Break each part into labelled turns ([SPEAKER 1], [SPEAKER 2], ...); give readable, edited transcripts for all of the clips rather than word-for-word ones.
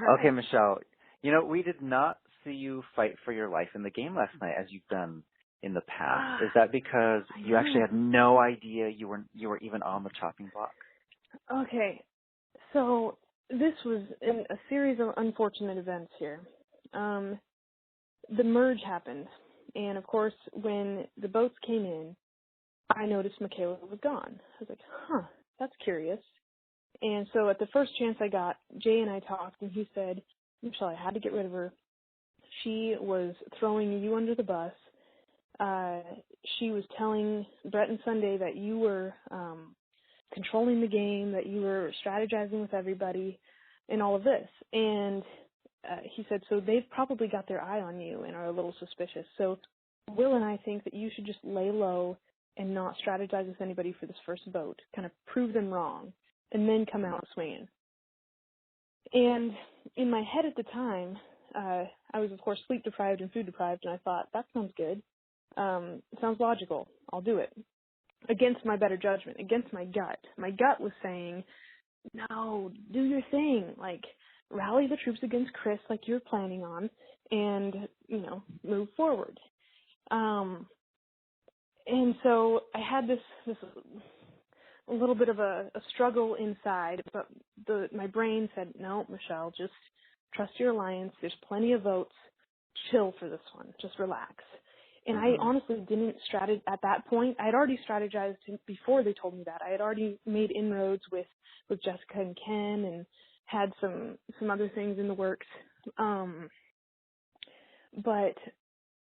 [SPEAKER 1] Okay,
[SPEAKER 2] right.
[SPEAKER 1] Michelle, we did not see you fight for your life in the game last night as you've done in the past.
[SPEAKER 2] Ah,
[SPEAKER 1] Is that because
[SPEAKER 2] I
[SPEAKER 1] you actually
[SPEAKER 2] know.
[SPEAKER 1] had no idea you were even on the chopping block?
[SPEAKER 2] Okay, so this was a series of unfortunate events here. The merge happened, and of course, when the boats came in, I noticed Michaela was gone. I was like, huh, that's curious. And so at the first chance I got, Jay and I talked, and he said, Michelle, I had to get rid of her. She was throwing you under the bus. She was telling Brett and Sunday that you were controlling the game, that you were strategizing with everybody, and all of this. And he said, so they've probably got their eye on you and are a little suspicious. So Will and I think that you should just lay low and not strategize with anybody for this first boat, kind of prove them wrong, and then come out swinging. And in my head at the time, I was, of course, sleep deprived and food deprived, and I thought, that sounds good. It sounds logical. I'll do it. Against my better judgment, against my gut. My gut was saying, no, do your thing. Like, rally the troops against Chris like you're planning on and, move forward. And so I had this a little bit of a struggle inside, but my brain said, no, Michelle, just trust your alliance. There's plenty of votes. Chill for this one. Just relax. And I
[SPEAKER 1] Mm-hmm.
[SPEAKER 2] honestly didn't strategize at that point. I had already strategized before they told me that. I had already made inroads with Jessica and Ken and had some other things in the works. But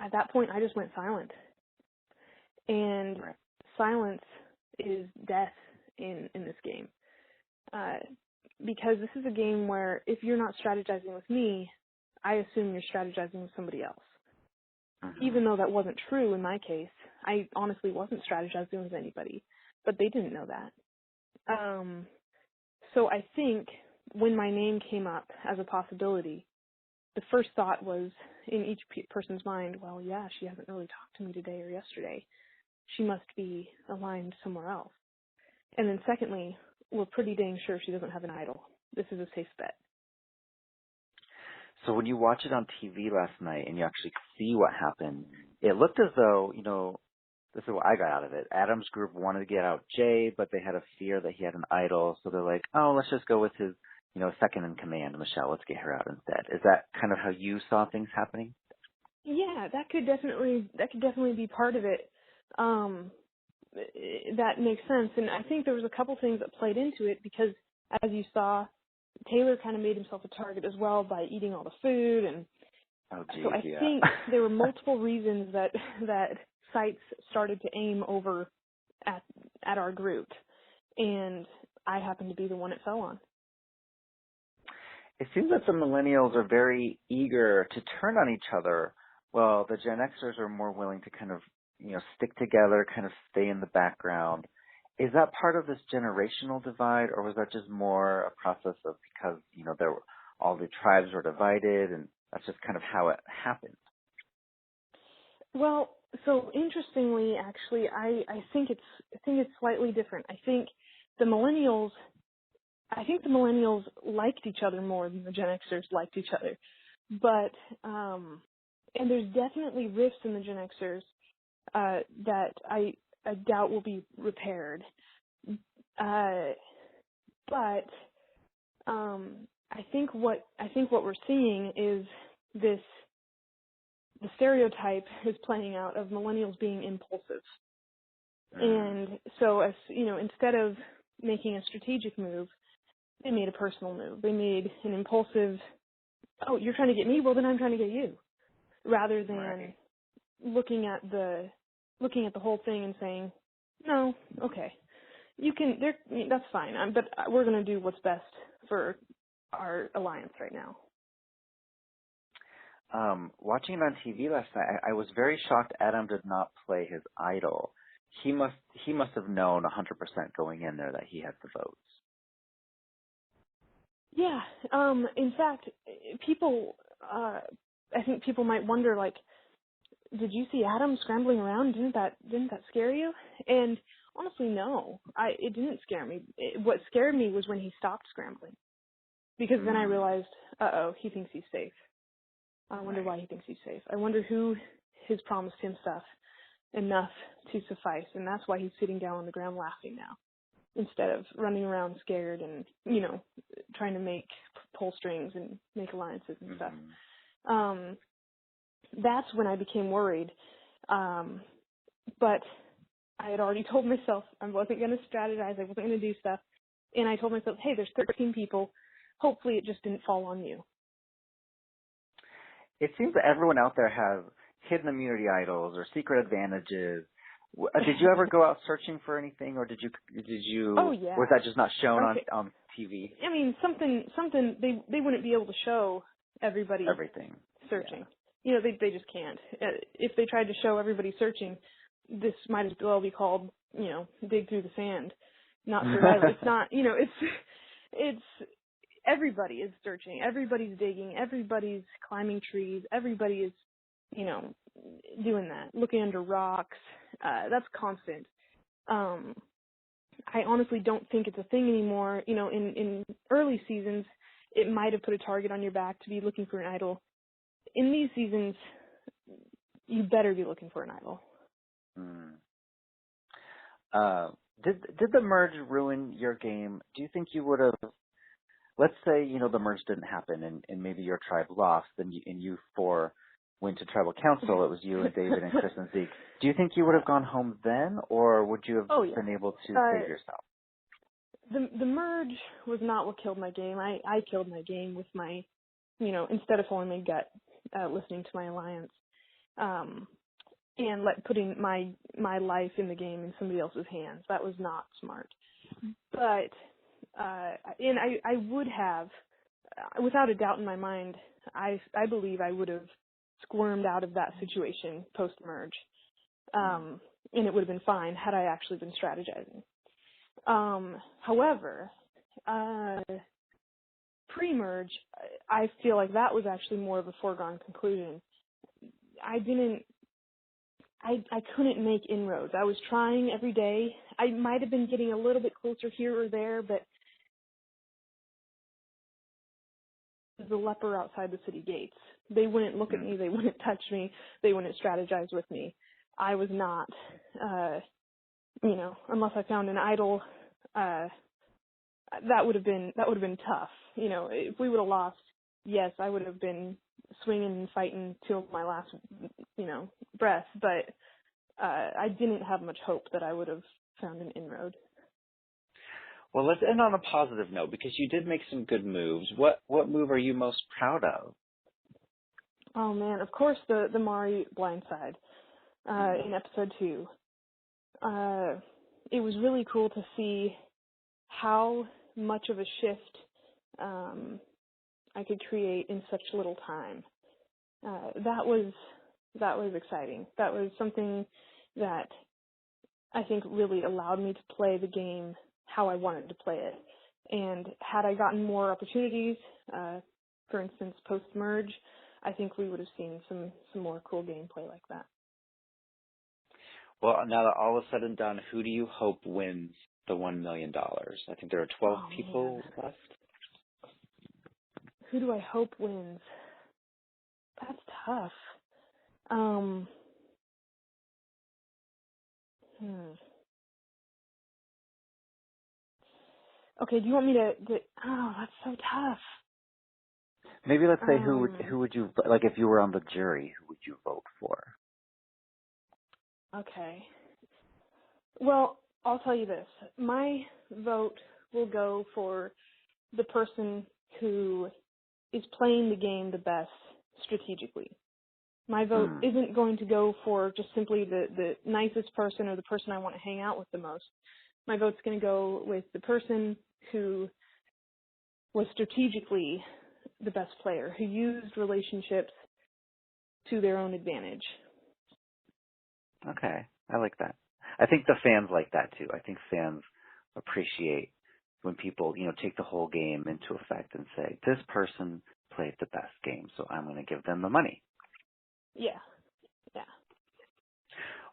[SPEAKER 2] at that point, I just went silent. And
[SPEAKER 1] Right.
[SPEAKER 2] silence is death in this game. Because this is a game where if you're not strategizing with me, I assume you're strategizing with somebody else.
[SPEAKER 1] Mm-hmm.
[SPEAKER 2] Even though that wasn't true in my case, I honestly wasn't strategizing with anybody, but they didn't know that. So I think when my name came up as a possibility, the first thought was in each person's mind, well, yeah, she hasn't really talked to me today or yesterday. She must be aligned somewhere else. And then secondly, we're pretty dang sure she doesn't have an idol. This is a safe bet.
[SPEAKER 1] So when you watch it on TV last night and you actually see what happened, it looked as though, this is what I got out of it. Adam's group wanted to get out Jay, but they had a fear that he had an idol, so they're like, oh, let's just go with his, second in command, Michelle. Let's get her out instead. Is that kind of how you saw things happening?
[SPEAKER 2] Yeah, that could definitely be part of it. That makes sense. And I think there was a couple things that played into it because, as you saw, Taylor kind of made himself a target as well by eating all the food. And
[SPEAKER 1] Oh,
[SPEAKER 2] so
[SPEAKER 1] geez,
[SPEAKER 2] I
[SPEAKER 1] yeah.
[SPEAKER 2] think there were multiple reasons that sites started to aim over at our group. And I happened to be the one it fell on.
[SPEAKER 1] It seems that the millennials are very eager to turn on each other. Well, the Gen Xers are more willing to kind of, stick together, kind of stay in the background. Is that part of this generational divide, or was that just more a process of because, all the tribes were divided, and that's just kind of how it happened?
[SPEAKER 2] Well, so interestingly, actually, I think it's slightly different. I think the millennials liked each other more than the Gen Xers liked each other. But and there's definitely rifts in the Gen Xers that I doubt will be repaired. But I think what we're seeing is the stereotype is playing out of millennials being impulsive. And so instead of making a strategic move, they made a personal move. They made an impulsive, oh, you're trying to get me? Well, then I'm trying to get you. Rather than
[SPEAKER 1] Right.
[SPEAKER 2] looking at the whole thing and saying, no, okay, that's fine. But we're going to do what's best for our alliance right now.
[SPEAKER 1] Watching it on TV last night, I was very shocked Adam did not play his idol. He must have known 100% going in there that he had the votes.
[SPEAKER 2] Yeah. In fact, I think people might wonder, like, did you see Adam scrambling around? Didn't that scare you? And honestly, no. It didn't scare me. What scared me was when he stopped scrambling. because then I realized, he thinks he's safe. I wonder why he thinks he's safe. I wonder who has promised him stuff enough to suffice, and that's why he's sitting down on the ground laughing now, instead of running around scared and, trying to pull strings and make alliances and stuff. That's when I became worried. But I had already told myself I wasn't going to strategize, I wasn't going to do stuff, and I told myself, hey, there's 13 people, hopefully it just didn't fall on you.
[SPEAKER 1] It seems that everyone out there has hidden immunity idols or secret advantages. Did you ever go out searching for anything, or did you?
[SPEAKER 2] Oh yeah.
[SPEAKER 1] Was that just not shown on TV?
[SPEAKER 2] I mean, something they wouldn't be able to show everybody
[SPEAKER 1] Everything
[SPEAKER 2] searching. Yeah. They just can't. If they tried to show everybody searching, this might as well be called, dig through the sand, not survival. It's not, it's everybody is searching, everybody's digging, everybody's climbing trees, everybody is, doing that, looking under rocks. That's constant. I honestly don't think it's a thing anymore. In early seasons, it might have put a target on your back to be looking for an idol. In these seasons, you better be looking for an idol.
[SPEAKER 1] Did the merge ruin your game? Do you think you would have, let's say, the merge didn't happen and maybe your tribe lost and you four went to tribal council, it was you and David and Chris and Zeke. Do you think you would have gone home then, or would you have been able to save yourself?
[SPEAKER 2] The merge was not what killed my game. I killed my game with my, instead of following my gut, listening to my alliance, and putting my life in the game in somebody else's hands. That was not smart. But, and I would have, without a doubt in my mind, I believe I would have squirmed out of that situation post-merge. And it would have been fine had I actually been strategizing. However, pre-merge, I feel like that was actually more of a foregone conclusion. I couldn't make inroads. I was trying every day. I might have been getting a little bit closer here or there, but the leper outside the city gates. They wouldn't look at me. They wouldn't touch me. They wouldn't strategize with me. I was not, unless I found an idol, that would have been tough. If we would have lost, yes, I would have been swinging and fighting till my last, breath. But I didn't have much hope that I would have found an inroad.
[SPEAKER 1] Well, let's end on a positive note because you did make some good moves. What move are you most proud of?
[SPEAKER 2] Oh man, of course the Mari blindside in episode 2. It was really cool to see how much of a shift I could create in such little time. That was exciting. That was something that I think really allowed me to play the game how I wanted to play it. And had I gotten more opportunities, for instance, post-merge, I think we would have seen some more cool gameplay like that.
[SPEAKER 1] Well, now that all is said and done, who do you hope wins the $1 million? I think there are 12 people left.
[SPEAKER 2] Who do I hope wins? That's tough. Okay, do you want me to that's so tough.
[SPEAKER 1] Maybe let's say who would you, like if you were on the jury, who would you vote for?
[SPEAKER 2] Okay. Well, I'll tell you this. My vote will go for the person who is playing the game the best strategically. My vote isn't going to go for just simply the nicest person or the person I want to hang out with the most. My vote's going to go with the person who was strategically the best player, who used relationships to their own advantage.
[SPEAKER 1] Okay, I like that. I think the fans like that too. I think fans appreciate when people, take the whole game into effect and say, this person played the best game, so I'm going to give them the money.
[SPEAKER 2] Yeah.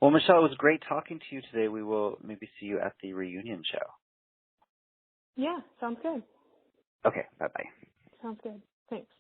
[SPEAKER 1] Well, Michelle, it was great talking to you today. We will maybe see you at the reunion show.
[SPEAKER 2] Yeah, sounds good.
[SPEAKER 1] Okay, bye-bye.
[SPEAKER 2] Sounds good. Thanks.